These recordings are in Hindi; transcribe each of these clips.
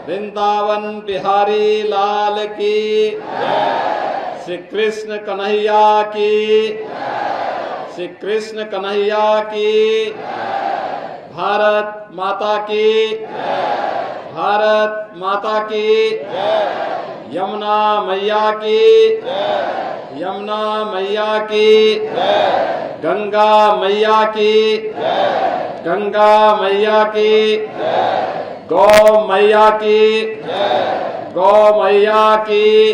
वृंदावन बिहारी लाल की, श्री कृष्ण कन्हैया की, श्री कृष्ण कन्हैया की, भारत माता की, भारत माता की, यमुना मैया की, यमुना मैया की, गंगा मैया की, गंगा मैया की, गौ मैया की, गौ मैया की,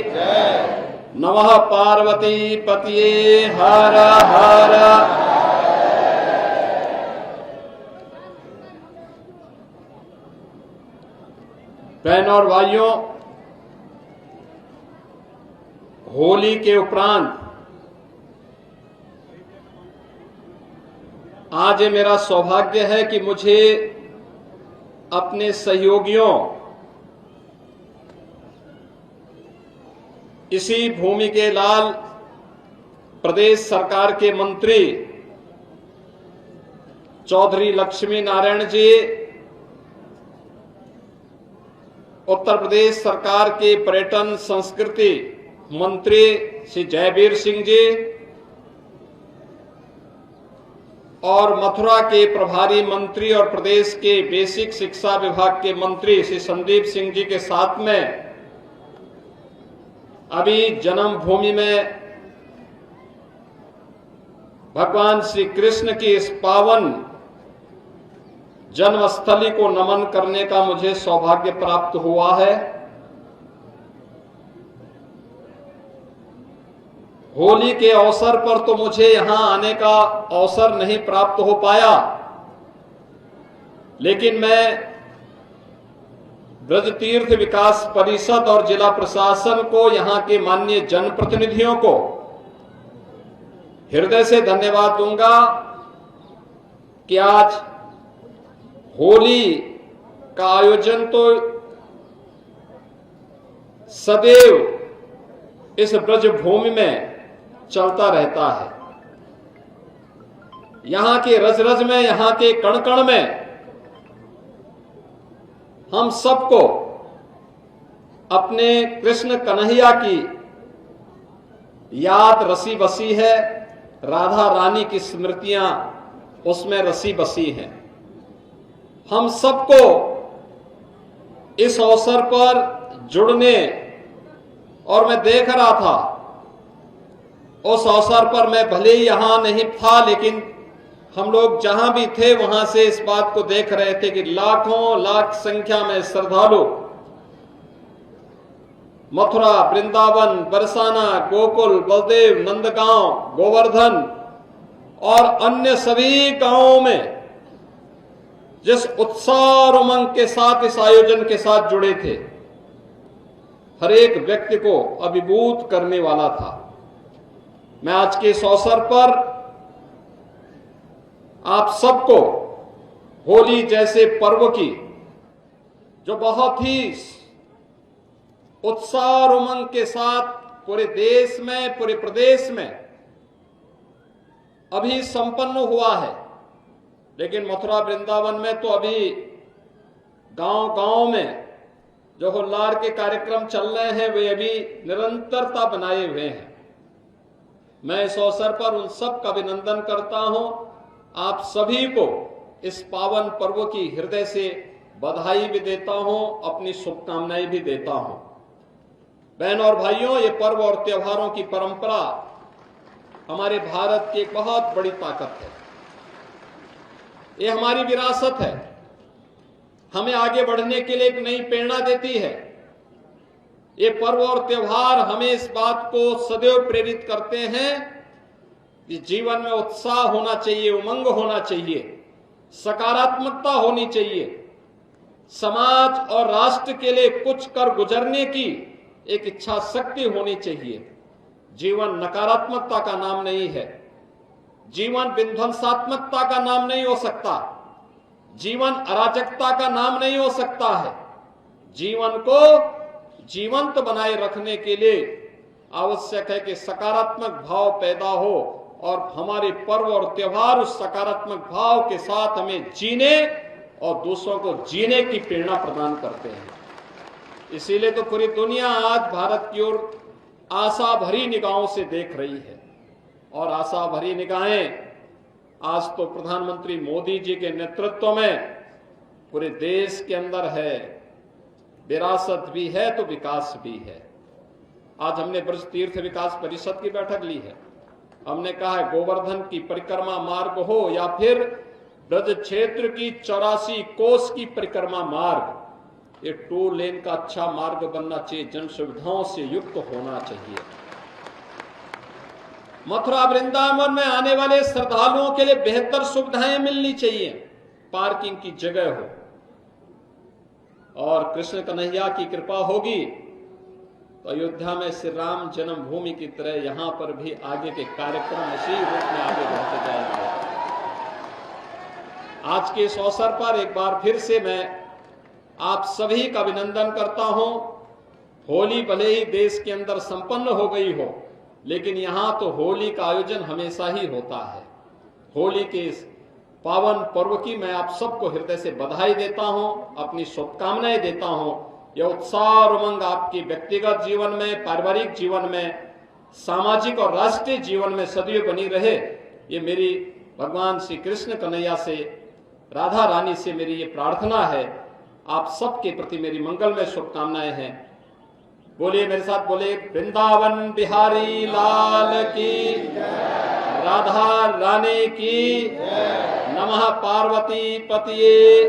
नमः पार्वती पतिये हर हर। बहनों और भाइयों, होली के उपरांत आज ये मेरा सौभाग्य है कि मुझे अपने सहयोगियों, इसी भूमि के लाल प्रदेश सरकार के मंत्री चौधरी लक्ष्मी नारायण जी, उत्तर प्रदेश सरकार के पर्यटन संस्कृति मंत्री श्री जयवीर सिंह जी और मथुरा के प्रभारी मंत्री और प्रदेश के बेसिक शिक्षा विभाग के मंत्री श्री संदीप सिंह जी के साथ में अभी जन्मभूमि में भगवान श्री कृष्ण की इस पावन जन्मस्थली को नमन करने का मुझे सौभाग्य प्राप्त हुआ है। होली के अवसर पर तो मुझे यहां आने का अवसर नहीं प्राप्त हो पाया, लेकिन मैं ब्रज तीर्थ विकास परिषद और जिला प्रशासन को, यहां के माननीय जनप्रतिनिधियों को हृदय से धन्यवाद दूंगा कि आज होली का आयोजन तो सदैव इस ब्रज भूमि में चलता रहता है। यहां के रज रज में, यहां के कण कण में हम सबको अपने कृष्ण कन्हैया की याद रसी बसी है, राधा रानी की स्मृतियां उसमें रसी बसी हैं। हम सबको इस अवसर पर जुड़ने, और मैं देख रहा था उस अवसर पर, मैं भले ही यहां नहीं था, लेकिन हम लोग जहां भी थे वहां से इस बात को देख रहे थे कि लाखों लाख संख्या में श्रद्धालु मथुरा, वृंदावन, बरसाना, गोकुल, बलदेव, नंदगांव, गोवर्धन और अन्य सभी गांवों में जिस उत्साह और उमंग के साथ इस आयोजन के साथ जुड़े थे, हर एक व्यक्ति को अभिभूत करने वाला था। मैं आज के इस अवसर पर आप सबको होली जैसे पर्व की, जो बहुत ही उत्साह और उमंग के साथ पूरे देश में, पूरे प्रदेश में अभी संपन्न हुआ है, लेकिन मथुरा वृंदावन में तो अभी गांव-गांव में जो हुल्लार के कार्यक्रम चल रहे हैं वे अभी निरंतरता बनाए हुए हैं। मैं इस अवसर पर उन सब का अभिनंदन करता हूं। आप सभी को इस पावन पर्व की हृदय से बधाई भी देता हूं, अपनी शुभकामनाएं भी देता हूं। बहनों और भाइयों, ये पर्व और त्योहारों की परंपरा हमारे भारत की एक बहुत बड़ी ताकत है। ये हमारी विरासत है, हमें आगे बढ़ने के लिए एक नई प्रेरणा देती है। ये पर्व और त्योहार हमें इस बात को सदैव प्रेरित करते हैं कि जीवन में उत्साह होना चाहिए, उमंग होना चाहिए, सकारात्मकता होनी चाहिए, समाज और राष्ट्र के लिए कुछ कर गुजरने की एक इच्छा शक्ति होनी चाहिए। जीवन नकारात्मकता का नाम नहीं है, जीवन विध्वंसात्मकता का नाम नहीं हो सकता, जीवन अराजकता का नाम नहीं हो सकता है। जीवन को जीवंत बनाए रखने के लिए आवश्यक है कि सकारात्मक भाव पैदा हो, और हमारे पर्व और त्योहार उस सकारात्मक भाव के साथ हमें जीने और दूसरों को जीने की प्रेरणा प्रदान करते हैं। इसीलिए तो पूरी दुनिया आज भारत की ओर आशा भरी निगाहों से देख रही है। और आशा भरी निगाहें आज तो प्रधानमंत्री मोदी जी के नेतृत्व में पूरे देश के अंदर है। विरासत भी है तो विकास भी है। आज हमने ब्रज तीर्थ विकास परिषद की बैठक ली है। हमने कहा है गोवर्धन की परिक्रमा मार्ग हो या फिर ब्रज क्षेत्र की 84 कोस की परिक्रमा मार्ग, ये 2 लेन का अच्छा मार्ग बनना चाहिए, जन सुविधाओं से युक्त होना चाहिए। मथुरा वृंदावन में आने वाले श्रद्धालुओं के लिए बेहतर सुविधाएं मिलनी चाहिए, पार्किंग की जगह हो। और कृष्ण कन्हैया की कृपा होगी तो अयोध्या में श्री राम जन्मभूमि की तरह यहां पर भी आगे के कार्यक्रम इसी रूप में आगे बढ़ते जाएंगे। आज के इस अवसर पर एक बार फिर से मैं आप सभी का अभिनंदन करता हूं। होली भले ही देश के अंदर संपन्न हो गई हो, लेकिन यहां तो होली का आयोजन हमेशा ही होता है। होली के इस पावन पर्व की मैं आप सबको हृदय से बधाई देता हूं, अपनी शुभकामनाएं देता हूं। यह उत्साह और उमंग आपके व्यक्तिगत जीवन में, पारिवारिक जीवन में, सामाजिक और राष्ट्रीय जीवन में सदैव बनी रहे, ये मेरी भगवान श्री कृष्ण कन्हैया से, राधा रानी से मेरी ये प्रार्थना है। आप सबके प्रति मेरी मंगलमय शुभकामनाएं हैं। बोलिए मेरे साथ, बोले वृंदावन बिहारी लाल की, राधा रानी की, नमः पार्वती पतिये।